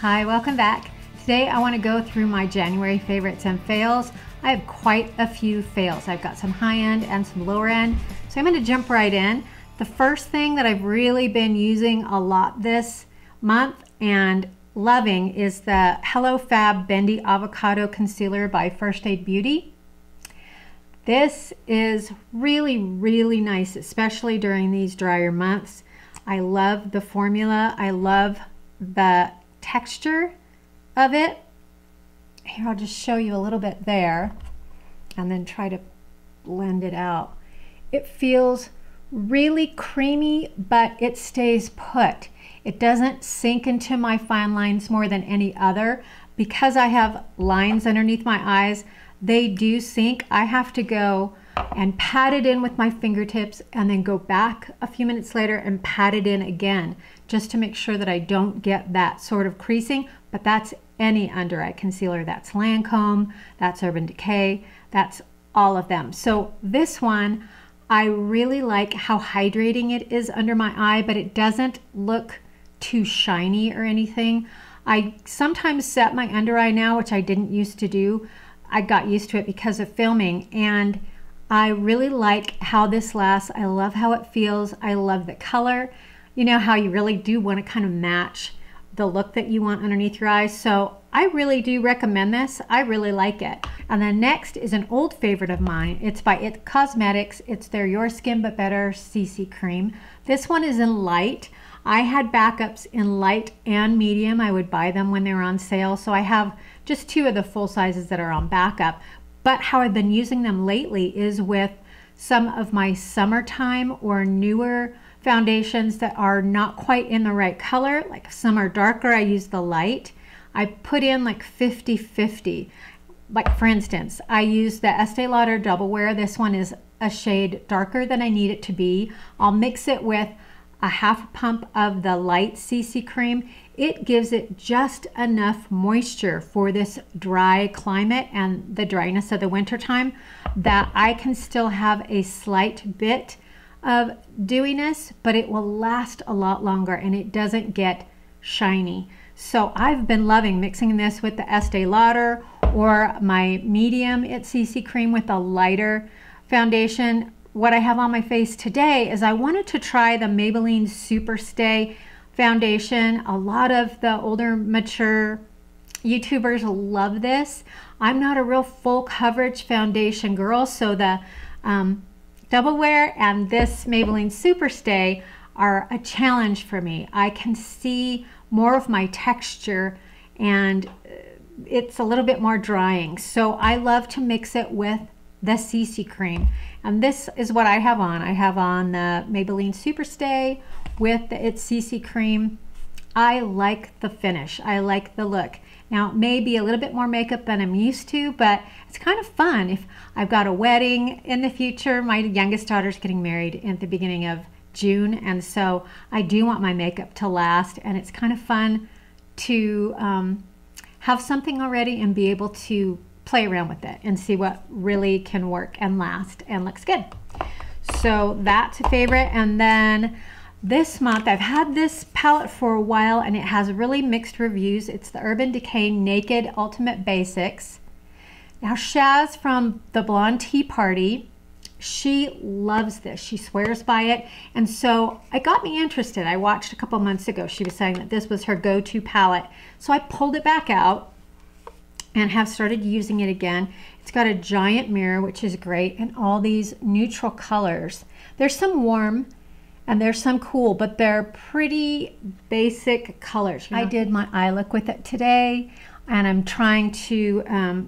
Hi, welcome back. Today I want to go through my January favorites and fails. I have quite a few fails. I've got some high end and some lower end. So I'm going to jump right in. The first thing that I've really been using a lot this month and loving is the Hello Fab Bendy Avocado Concealer by First Aid Beauty. This is really, really nice, especially during these drier months. I love the formula. I love the texture of it. Here, I'll just show you a little bit there and then try to blend it out. It feels really creamy, but it stays put. It doesn't sink into my fine lines more than any other. Because I have lines underneath my eyes, they do sink. I have to go and pat it in with my fingertips and then go back a few minutes later and pat it in again, just to make sure that I don't get that sort of creasing. But that's any under eye concealer. That's Lancome, that's Urban Decay, that's all of them. So this one, I really like how hydrating it is under my eye, but it doesn't look too shiny or anything. I sometimes set my under eye now, which I didn't used to do. I got used to it because of filming, and I really like how this lasts. I love how it feels. I love the color. You know how you really do want to kind of match the look that you want underneath your eyes. So I really do recommend this. I really like it. And then next is an old favorite of mine. It's by IT Cosmetics. It's their Your Skin But Better CC Cream. This one is in light. I had backups in light and medium. I would buy them when they were on sale. So I have just two of the full sizes that are on backup. But how I've been using them lately is with some of my summertime or newer foundations that are not quite in the right color. Like if some are darker, I use the light. I put in like 50-50. Like for instance, I use the Estee Lauder Double Wear. This one is a shade darker than I need it to be. I'll mix it with a half pump of the light CC cream. It gives it just enough moisture for this dry climate and the dryness of the winter time that I can still have a slight bit of dewiness, but it will last a lot longer and it doesn't get shiny. So I've been loving mixing this with the Estee Lauder or my medium IT CC cream with a lighter foundation. What I have on my face today is I wanted to try the Maybelline Superstay foundation. A lot of the older mature YouTubers love this. I'm not a real full coverage foundation girl, so the Double Wear and this Maybelline Superstay are a challenge for me. I can see more of my texture and it's a little bit more drying. So I love to mix it with the CC cream. And this is what I have on. I have on the Maybelline Superstay with the IT CC cream. I like the finish. I like the look. Now, it may be a little bit more makeup than I'm used to, but it's kind of fun. If I've got a wedding in the future, my youngest daughter's getting married at the beginning of June, and so I do want my makeup to last, and it's kind of fun to have something already and be able to play around with it and see what really can work and last and looks good. So that's a favorite. And then this month I've had this palette for a while and it has really mixed reviews. It's the Urban Decay Naked Ultimate Basics. Now Shaz from the Blonde Tea Party, she loves this. She swears by it. And so it got me interested. I watched a couple months ago. She was saying that this was her go-to palette. So I pulled it back out and have started using it again. It's got a giant mirror, which is great, and all these neutral colors. There's some warm and there's some cool, but they're pretty basic colors. I did my eye look with it today, and I'm trying to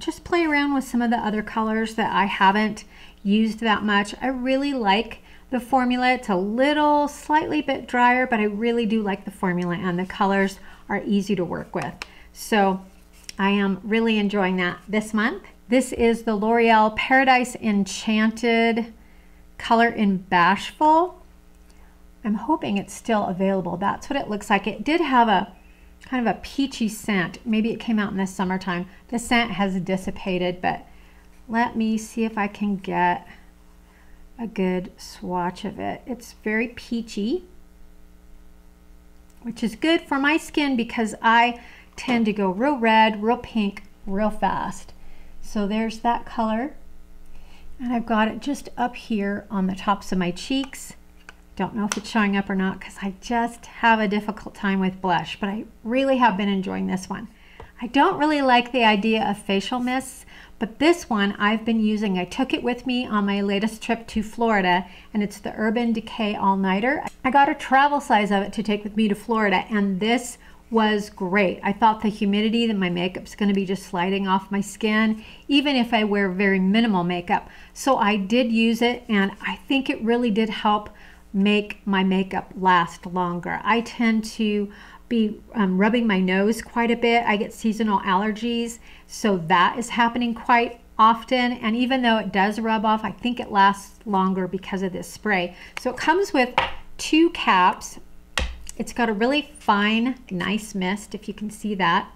just play around with some of the other colors that I haven't used that much. I really like the formula. It's a little slightly bit drier, but I really do like the formula, and the colors are easy to work with. So I am really enjoying that this month. This is the L'Oreal Paradise Enchanted color in Bashful. I'm hoping it's still available. That's what it looks like. It did have a kind of a peachy scent. Maybe it came out in the summertime. The scent has dissipated, but let me see if I can get a good swatch of it. It's very peachy, which is good for my skin because I tend to go real red, real pink, real fast. So there's that color. And I've got it just up here on the tops of my cheeks. Don't know if it's showing up or not because I just have a difficult time with blush, but I really have been enjoying this one. I don't really like the idea of facial mists, but this one I've been using. I took it with me on my latest trip to Florida, and it's the Urban Decay All-Nighter. I got a travel size of it to take with me to Florida, and this was great. I thought the humidity that my makeup's going to be just sliding off my skin, even if I wear very minimal makeup. So I did use it, and I think it really did help make my makeup last longer. I tend to be rubbing my nose quite a bit. I get seasonal allergies, so that is happening quite often. And even though it does rub off, I think it lasts longer because of this spray. So it comes with 2 caps. It's got a really fine, nice mist, if you can see that.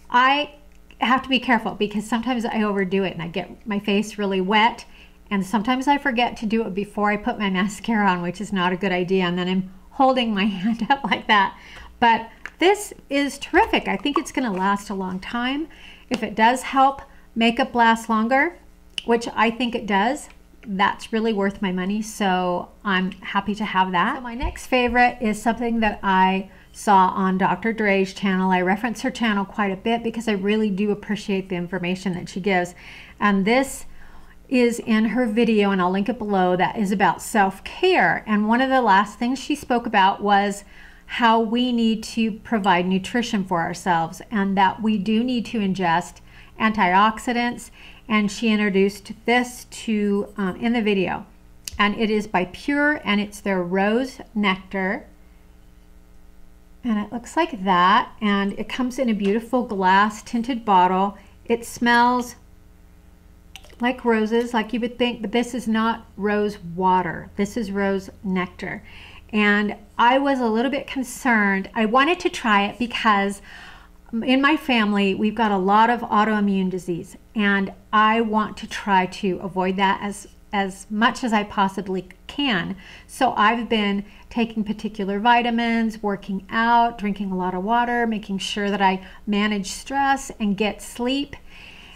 I have to be careful because sometimes I overdo it and I get my face really wet, and sometimes I forget to do it before I put my mascara on, which is not a good idea, and then I'm holding my hand up like that. But this is terrific. I think it's going to last a long time. If it does help makeup last longer, which I think it does, that's really worth my money, so I'm happy to have that. So my next favorite is something that I saw on Dr. Dray's channel. I reference her channel quite a bit because I really do appreciate the information that she gives. And this is in her video, and I'll link it below, that is about self-care. And one of the last things she spoke about was how we need to provide nutrition for ourselves, and that we do need to ingest antioxidants. And she introduced this to in the video, and it is by Pure, and it's their Rose Nectar, and it looks like that, and it comes in a beautiful glass tinted bottle. It smells like roses, like you would think, but this is not rose water. This is rose nectar. And I was a little bit concerned. I wanted to try it because in my family, we've got a lot of autoimmune disease, and I want to try to avoid that as much as I possibly can. So I've been taking particular vitamins, working out, drinking a lot of water, making sure that I manage stress and get sleep.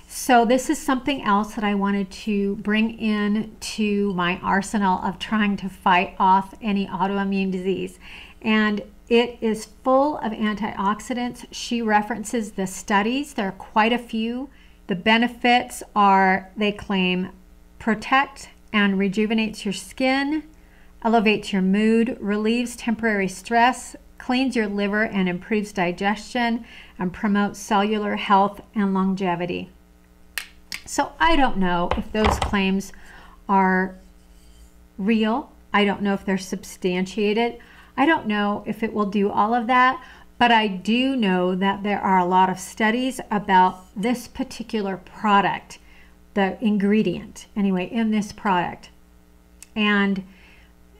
So this is something else that I wanted to bring in to my arsenal of trying to fight off any autoimmune disease. And it is full of antioxidants. She references the studies. There are quite a few. The benefits are, they claim, protect and rejuvenates your skin, elevates your mood, relieves temporary stress, cleans your liver and improves digestion, and promotes cellular health and longevity. So I don't know if those claims are real. I don't know if they're substantiated. I don't know if it will do all of that, but I do know that there are a lot of studies about this particular product, the ingredient, anyway, in this product. And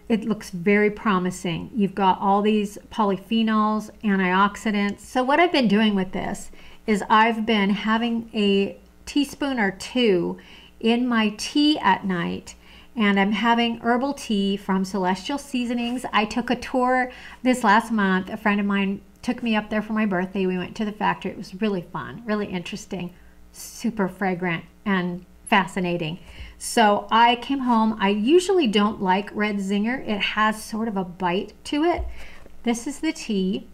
it looks very promising. You've got all these polyphenols, antioxidants. So what I've been doing with this is I've been having a teaspoon or 2 in my tea at night, and I'm having herbal tea from Celestial Seasonings. I took a tour this last month. A friend of mine took me up there for my birthday. We went to the factory. It was really fun, really interesting, super fragrant and fascinating. So I came home. I usually don't like Red Zinger. It has sort of a bite to it. This is the tea,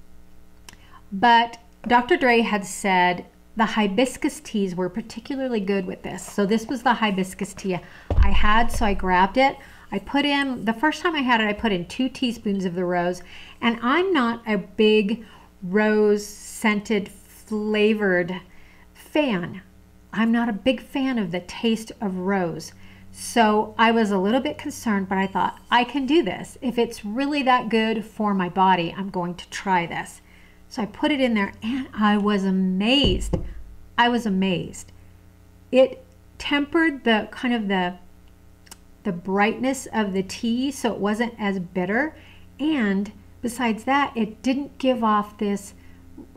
but Dr. Dray had said the hibiscus teas were particularly good with this. So this was the hibiscus tea I had, so I grabbed it. I put in, the first time I had it, I put in 2 teaspoons of the rose, and I'm not a big rose scented flavored fan. I'm not a big fan of the taste of rose. So I was a little bit concerned, but I thought, I can do this. If it's really that good for my body, I'm going to try this. So I put it in there, and I was amazed. I was amazed. It tempered the kind of the brightness of the tea, so it wasn't as bitter. And besides that, it didn't give off this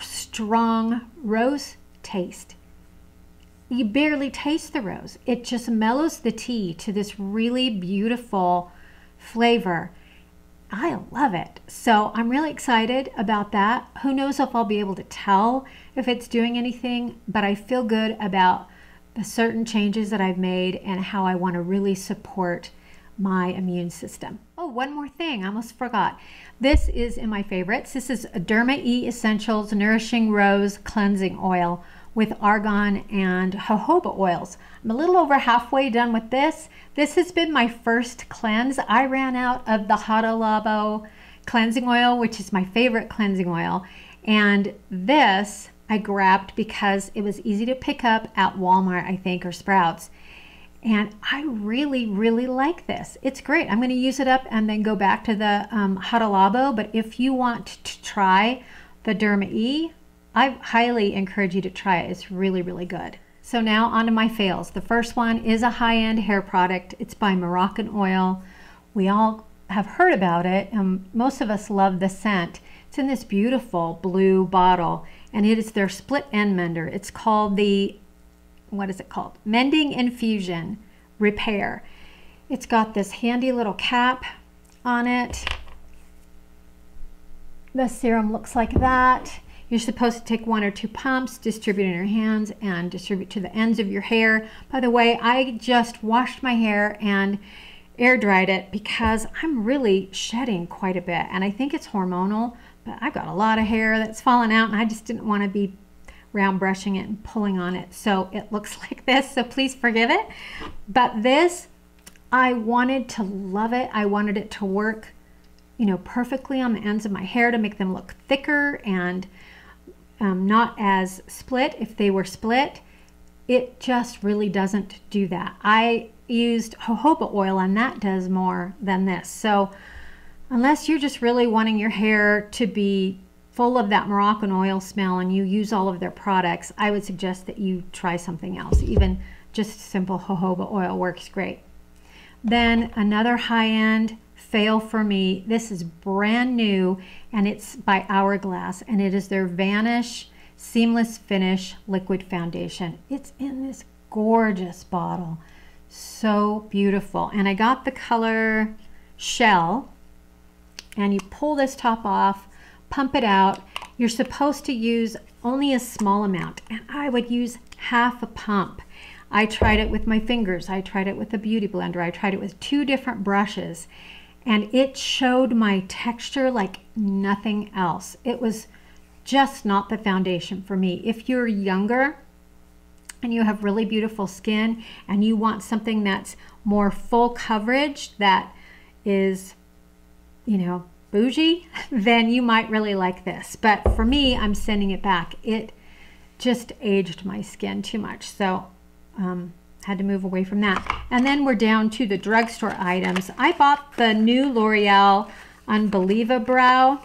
strong rose taste. You barely taste the rose. It just mellows the tea to this really beautiful flavor. I love it. So I'm really excited about that. Who knows if I'll be able to tell if it's doing anything, but I feel good about the certain changes that I've made and how I want to really support my immune system. Oh, one more thing, I almost forgot. This is in my favorites. This is a Derma E Essentials Nourishing Rose Cleansing Oil with argan and jojoba oils. I'm a little over halfway done with this. This has been my first cleanse. I ran out of the Hada Labo cleansing oil, which is my favorite cleansing oil. And this I grabbed because it was easy to pick up at Walmart, I think, or Sprouts. And I really, really like this. It's great. I'm going to use it up and then go back to the Hada Labo. But if you want to try the Derma E, I highly encourage you to try it. It's really, really good. So now onto my fails. The first one is a high-end hair product. It's by Moroccan Oil. We all have heard about it, and most of us love the scent. It's in this beautiful blue bottle, and it is their split end mender. It's called the, what is it called? Mending Infusion Repair. It's got this handy little cap on it. The serum looks like that. You're supposed to take 1 or 2 pumps, distribute in your hands, and distribute to the ends of your hair. By the way, I just washed my hair and air dried it because I'm really shedding quite a bit, and I think it's hormonal, but I've got a lot of hair that's fallen out, and I just didn't want to be round brushing it and pulling on it, so it looks like this, so please forgive it. But this, I wanted to love it. I wanted it to work, you know, perfectly on the ends of my hair to make them look thicker and not as split if they were split. It just really doesn't do that. I used jojoba oil and that does more than this. So unless you're just really wanting your hair to be full of that Moroccan oil smell and you use all of their products, I would suggest that you try something else. Even just simple jojoba oil works great. Then another high-end fail for me. This is brand new and it's by Hourglass, and it is their Vanish Seamless Finish Liquid Foundation. It's in this gorgeous bottle. So beautiful. And I got the color Shell, and you pull this top off, pump it out. You're supposed to use only a small amount, and I would use half a pump. I tried it with my fingers. I tried it with a beauty blender. I tried it with 2 different brushes, and it showed my texture like nothing else. It was just not the foundation for me. If you're younger and you have really beautiful skin and you want something that's more full coverage, that is, you know, bougie, then you might really like this. But for me, I'm sending it back. It just aged my skin too much. So had to move away from that. And then we're down to the drugstore items. I bought the new L'Oreal Unbelieva Brow.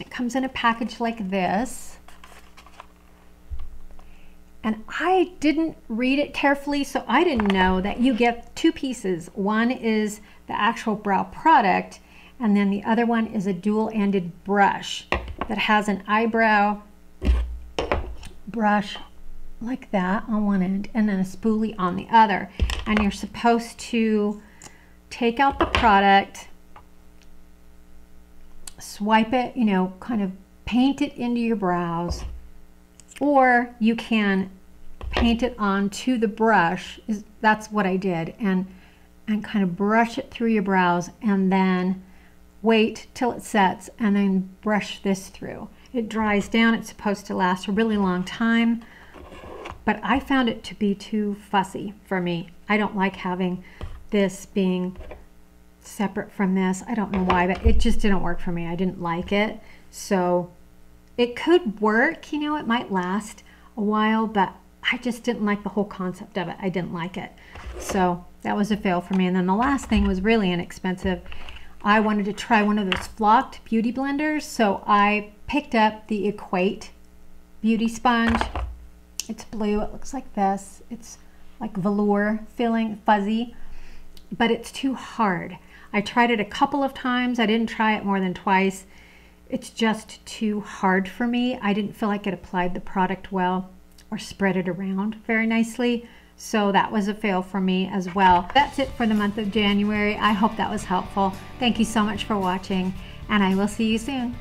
It comes in a package like this. And I didn't read it carefully, so I didn't know that you get 2 pieces. One is the actual brow product, and then the other one is a dual-ended brush that has an eyebrow brush like that on one end and then a spoolie on the other. And you're supposed to take out the product, swipe it, you know, kind of paint it into your brows, or you can paint it onto the brush. That's what I did, and kind of brush it through your brows and then wait till it sets and then brush this through. It dries down. It's supposed to last a really long time, but I found it to be too fussy for me. I don't like having this being separate from this. I don't know why, but it just didn't work for me. I didn't like it. So it could work, you know, it might last a while, but I just didn't like the whole concept of it. I didn't like it. So that was a fail for me. And then the last thing was really inexpensive. I wanted to try one of those flocked beauty blenders, so I picked up the Equate beauty sponge. It's blue. It looks like this. It's like velour feeling, fuzzy, but it's too hard. I tried it a couple of times. I didn't try it more than twice. It's just too hard for me. I didn't feel like it applied the product well or spread it around very nicely. So that was a fail for me as well. That's it for the month of January. I hope that was helpful. Thank you so much for watching, and I will see you soon.